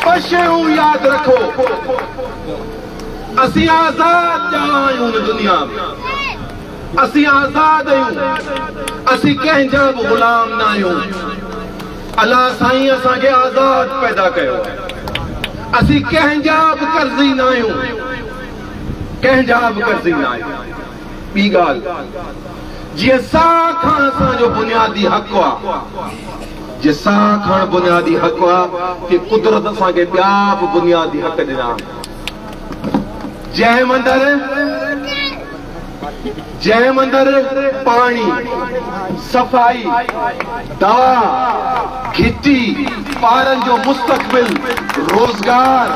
बशेऊं याद रखो असी आजाद आयूं दुनिया में असी आजाद आयूं असी कंहिंजा बि गुलाम न आयूं अल्लाह साईं असांखे आजाद पैदा कयो असी कंहिंजा बि कर्ज़ी न आयूं कंहिंजा बि कर्ज़ी न आयूं ॿी ॻाल्हि जीअं साह खणण असांजो बुनियादी हक़ आहे जे साह खणण बुनियादी हक़ आहे कि कुदरत असांखे ॿिया बि बुनियादी हक़ ॾिना जंहिं मंदर पाणी सफ़ाई दवा खेती ॿारनि जो मुस्तक़बिल रोज़गार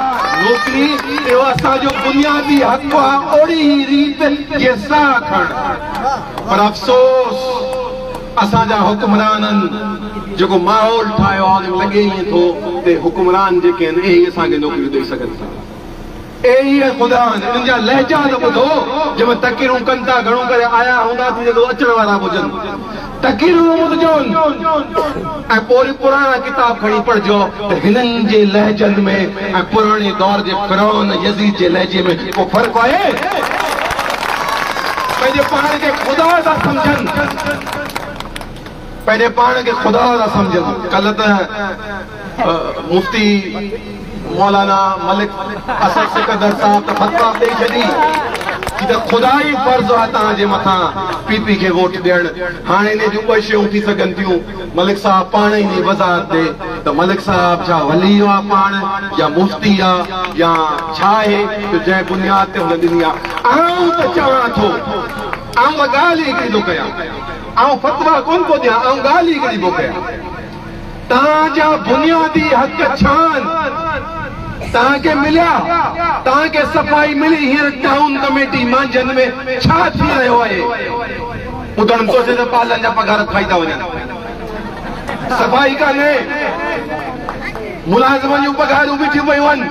नौकरी इहो असांजो बुनियादी हक़ आहे ओड़ी ई रीत जे साह खणण पर अफ़सोस असांजा हुकुमराननि जेको माहौल ठाहियो आहे लॻे ईअं थो ते हुकुमरान जेके आहिनि इहे असांखे नौकरियूं ॾेई सघनि था ख़ुदा इन्हनि जा लहजा त ॿुधो जंहिंमें तकीरूं कनि था घणो करे आया हूंदा जेको अचण वारा हुजनि तकीरूं ॿुधजो ऐं पोइ पुराणा किताब खणी पढ़जो त हिननि जे लहजनि में ऐं पुराणे दौर जे फिरौन यज़ीद जे लहजे में को फ़र्क़ु आहे पंहिंजे पाण खे ख़ुदा था सम्झनि पंहिंजे पाण खे ख़ुदा था सम्झनि कल्ह त मुफ्ती मौलाना मलिक असद सिकंदर साहब त फतवा ॾेई छॾी कि त ख़ुदा ई फर्ज़ आहे तव्हांजे मथां पीपी खे वोट ॾियण हाणे इन जूं ॿ शयूं थी सघनि थियूं मलिक साहब पाण ई जी वज़ाहत ॾे त मलिक साहब छा वली आहे पाण या मुफ्ती आहे या छा आहे जंहिं बुनियाद ते हुन ॾिनी आहे आऊं त चवां थो आऊं त ॻाल्हि ई हिकिड़ी थो कयां आऊं फतवा कोन थो ॾियां आऊं ॻाल्हि ई हिकिड़ी थो कयां तव्हांजा बुनियादी हक़ छा आहिनि तव्हांखे मिलिया तव्हांखे सफ़ाई मिली हींअर टाउन कमेटी मंझंदि में छा थी रहियो आहे ॿुधण थो अचे त पालनि जा पघार खाई था वञनि सफ़ाई कान्हे मुलाज़िमनि जूं पघारूं बीठियूं पयूं आहिनि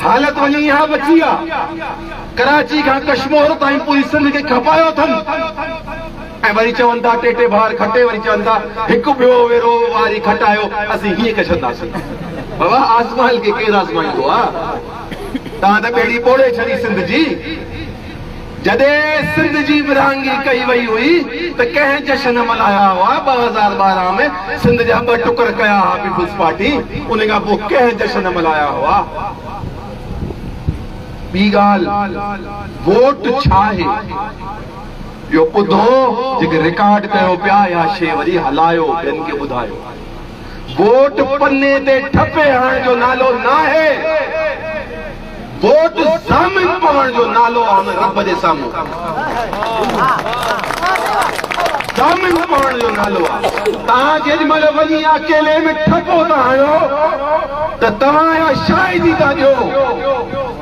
हालत वञी इहा बची आहे कराची खां कश्मीर ताईं पूरी सिंध खे खपायो अथनि ऐं वरी चवनि था टे भार खटे वरी चवनि था हिकु ॿियो वेरो वारी खटायो असीं हीअं करे छॾंदासीं बाबा आसमान खे केरु आसमाईंदो आहे तव्हां त ॿेड़ी ॿोड़े छॾी सिंध जी जॾहिं सिंध जी विरहांगी कई वई हुई त कंहिं जशन मल्हाया हुआ 2012 में सिंध जा 2 टुकर कया हुआ पीपुल्स पार्टी उन खां पोइ कंहिं जशन मल्हाया हुआ ॿी ॻाल्हि वोट छा आहे इहो ॿुधो जेके रिकॉर्ड कयो पिया या शइ वरी हलायो ॿियनि खे ॿुधायो वोट पन्ने ते ठपे हणण जो नालो न आहे वोट ज़ामिन पवण जो नालो आहे रब जे साम्हूं ज़ामिन पवण जो नालो आहे तव्हां जेॾीमहिल वञी अकेले में ठपो था हणो त तव्हां या शाहिदी था ॾियो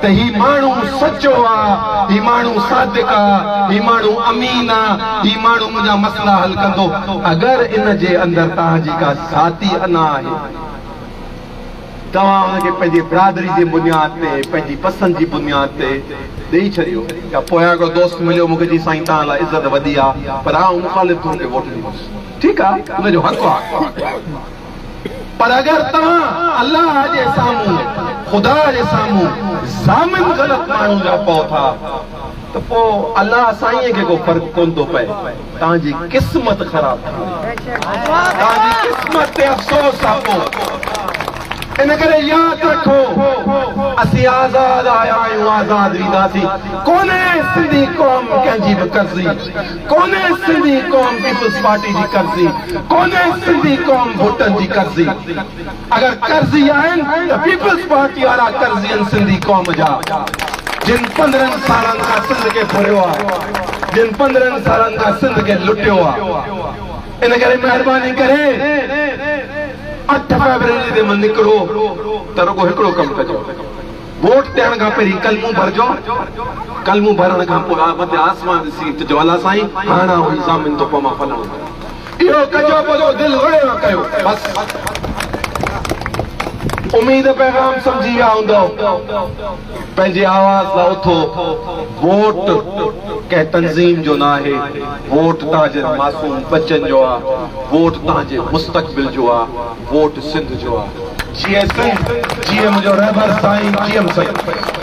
त ही माण्हू सचो आहे ही माण्हू सादिक आहे ही माण्हू अमीन आहे ही माण्हू मुंहिंजा मसला हल कंदो अगरि इन जे अंदरि तव्हांजी का ज़ाती अना आहे तव्हां हुनखे पंहिंजी बिरादरी जे बुनियाद ते पंहिंजी पसंदि जी बुनियाद ते ॾेई छॾियो या पोयां हिकिड़ो दोस्त मिलियो मूंखे जी साईं तव्हां लाइ इज़त वधी आहे पर आउं मुखालिफ़ हुनखे वोट ॾींदुसि ठीकु आहे हुनजो हक़ आहे पर अगरि तव्हां अलाह जे साम्हूं ख़ुदा जे साम्हूं ज़ामिन ग़लति माण्हू जा पओ था त पोइ अलाह साईं खे को फ़र्क़ु कोन थो पए तव्हांजी क़िस्मत ख़राब थी तव्हांजी क़िस्मत ते अफ़सोस आहे पोइ इन करे यादि रखो असीं आज़ाद आया आहियूं आज़ाद वेंदासीं कोन्हे सिंधी क़ौम कंहिंजी बि कर्ज़ी कोन्हे सिंधी क़ौम पीपुल्स पार्टी जी कर्ज़ी कोन्हे सिंधी क़ौम वोटनि जी कर्ज़ी अगरि कर्ज़ी आहिनि त पीपुल्स पार्टी वारा कर्ज़ी आहिनि सिंधी क़ौम जा जिन 15 सालनि खां सिंध खे फुरियो आहे जिन 15 सालनि खां सिंध खे लुटियो आहे इन करे महिरबानी करे 8 फरवरी ते निकिरो त रुगो हिकिड़ो कमु कजो वोट ॾियण खां पहिरीं कलमूं भरजो कलमूं भरण खां पोइ मथे आसमान ॾिसी त ज्वाला साईं हाणे हुई ज़ामिन तो पोइ मां फलाणो इहो कजो पोइ दिलि वणे न कयो बसि उम्मीद पैगाम समझी विया हूंदो पंहिंजे आवाज़ लाइ उथो वोट कंहिं तंज़ीम जो न आहे वोट तव्हांजे मासूम बचनि जो आहे वोट तव्हांजे मुस्तक़बिल जो आहे वोट सिंध जो आहे जीअं मुंहिंजो रहबर साईं जीअं साईं